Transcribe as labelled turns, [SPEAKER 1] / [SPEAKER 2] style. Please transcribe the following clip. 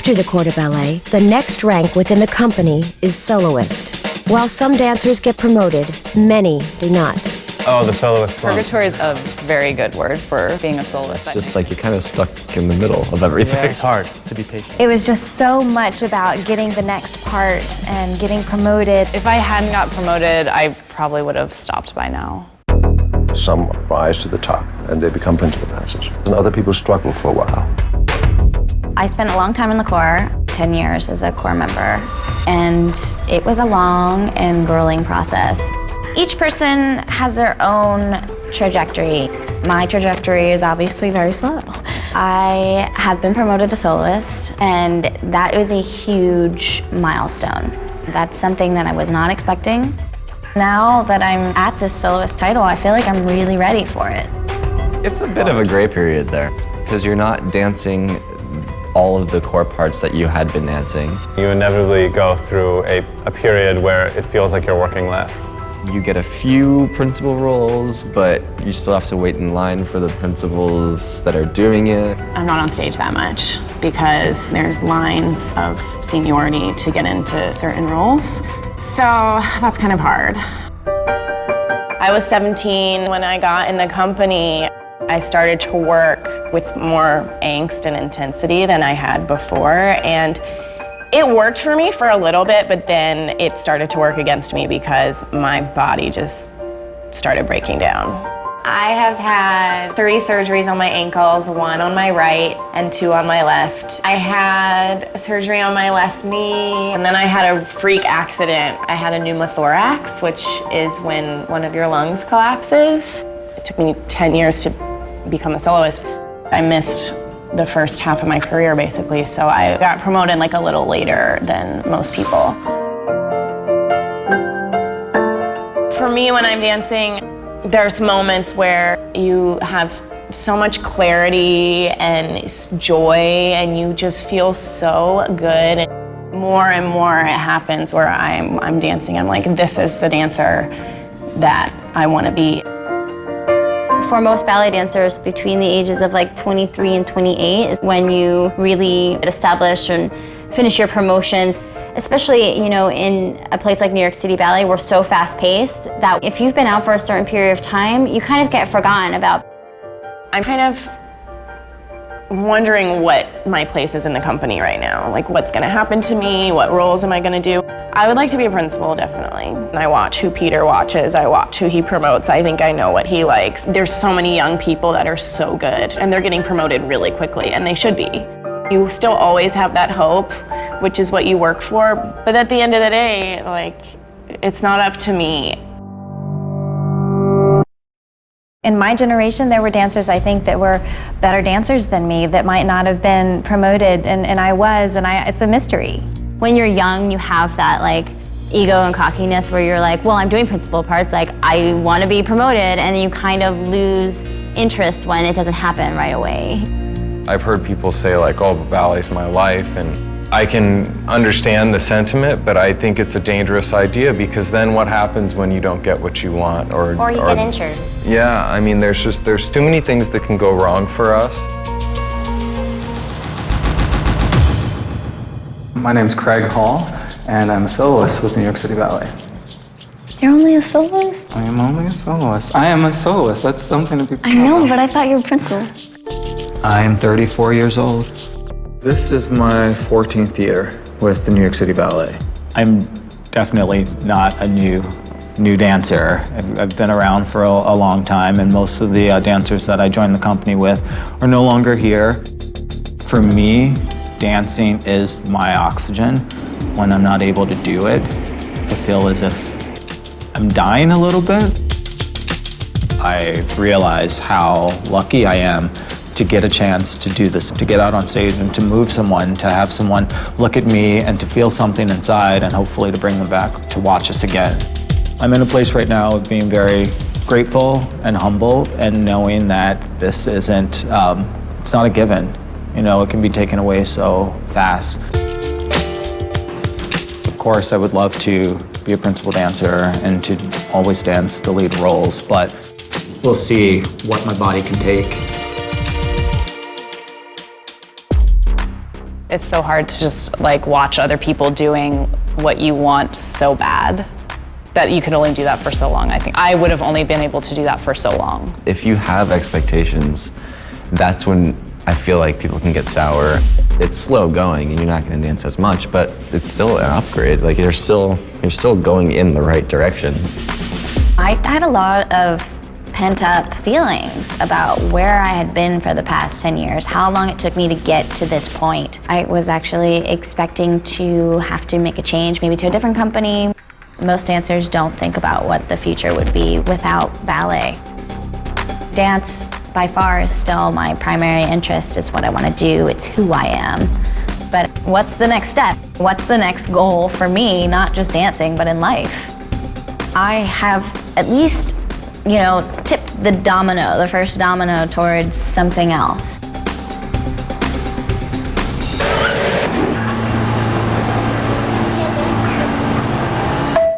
[SPEAKER 1] After the corps de ballet, the next rank within the company is soloist. While some dancers get promoted, many do not.
[SPEAKER 2] Oh, the soloist slump.
[SPEAKER 3] Purgatory is a very good word for being a soloist.
[SPEAKER 4] It's just like you're kind of stuck in the middle of everything.
[SPEAKER 2] Yeah, it's hard to be patient.
[SPEAKER 5] It was just so much about getting the next part and getting promoted.
[SPEAKER 3] If I hadn't got promoted, I probably would have stopped by now.
[SPEAKER 6] Some rise to the top and they become principal dancers, and other people struggle for a while.
[SPEAKER 7] I spent a long time in the corps, 10 years as a corps member, and it was a long and grueling process. Each person has their own trajectory. My trajectory is obviously very slow. I have been promoted to soloist, and that was a huge milestone. That's something that I was not expecting. Now that I'm at this soloist title, I feel like I'm really ready for it.
[SPEAKER 4] It's a bit of a gray period there, because you're not dancing all of the core parts that you had been dancing.
[SPEAKER 2] You inevitably go through a period where it feels like you're working less.
[SPEAKER 4] You get a few principal roles, but you still have to wait in line for the principals that are doing it.
[SPEAKER 3] I'm not on stage that much because there's lines of seniority to get into certain roles. So that's kind of hard. I was 17 when I got in the company. I started to work with more angst and intensity than I had before, and it worked for me for a little bit, but then it started to work against me because my body just started breaking down. I have had 3 surgeries on my ankles, 1 on my right and 2 on my left. I had surgery on my left knee, and then I had a freak accident. I had a pneumothorax, which is when one of your lungs collapses. It took me 10 years to become a soloist. I missed the first half of my career, basically, so I got promoted like a little later than most people. For me, when I'm dancing, there's moments where you have so much clarity and joy, and you just feel so good. More and more it happens where I'm dancing. I'm like, this is the dancer that I want to be.
[SPEAKER 7] For most ballet dancers, between the ages of like 23 and 28 is when you really establish and finish your promotions. Especially, you know, in a place like New York City Ballet, we're so fast-paced that if you've been out for a certain period of time, you kind of get forgotten about.
[SPEAKER 3] I'm kind of wondering what my place is in the company right now. Like, what's gonna happen to me? What roles am I gonna do? I would like to be a principal, definitely. I watch who Peter watches, I watch who he promotes. I think I know what he likes. There's so many young people that are so good, and they're getting promoted really quickly, and they should be. You still always have that hope, which is what you work for, but at the end of the day, like, it's not up to me.
[SPEAKER 5] In my generation, there were dancers, I think, that were better dancers than me that might not have been promoted, and I was, and it's a mystery.
[SPEAKER 7] When you're young, you have that like ego and cockiness where you're like, well, I'm doing principal parts, like I want to be promoted, and you kind of lose interest when it doesn't happen right away.
[SPEAKER 8] I've heard people say like, oh, ballet's my life, and I can understand the sentiment, but I think it's a dangerous idea because then what happens when you don't get what you want? Or
[SPEAKER 7] you get injured.
[SPEAKER 8] Yeah, I mean, there's too many things that can go wrong for us.
[SPEAKER 9] My name's Craig Hall, and I'm a soloist with New York City Ballet.
[SPEAKER 5] You're only a soloist?
[SPEAKER 9] I am only a soloist. I am a soloist. That's something to be proud of.
[SPEAKER 5] I know, but I thought you were principal.
[SPEAKER 9] I am 34 years old. This is my 14th year with the New York City Ballet.
[SPEAKER 10] I'm definitely not a new dancer. I've been around for a long time, and most of the dancers that I joined the company with are no longer here. For me, dancing is my oxygen. When I'm not able to do it, I feel as if I'm dying a little bit. I realize how lucky I am to get a chance to do this, to get out on stage and to move someone, to have someone look at me and to feel something inside, and hopefully to bring them back to watch us again. I'm in a place right now of being very grateful and humble, and knowing that this isn't, it's not a given. You know, it can be taken away so fast. Of course, I would love to be a principal dancer and to always dance the lead roles, but we'll see what my body can take.
[SPEAKER 3] It's so hard to just like watch other people doing what you want so bad that you can only do that for so long. I think I would have only been able to do that for so long.
[SPEAKER 4] If you have expectations, that's when I feel like people can get sour. It's slow going and you're not going to dance as much, but it's still an upgrade. Like you're still going in the right direction.
[SPEAKER 7] I had a lot of pent-up feelings about where I had been for the past 10 years, how long it took me to get to this point. I was actually expecting to have to make a change, maybe to a different company. Most dancers don't think about what the future would be without ballet. Dance, by far, is still my primary interest. It's what I want to do. It's who I am. But what's the next step? What's the next goal for me, not just dancing, but in life? I have at least, tipped the first domino towards something else.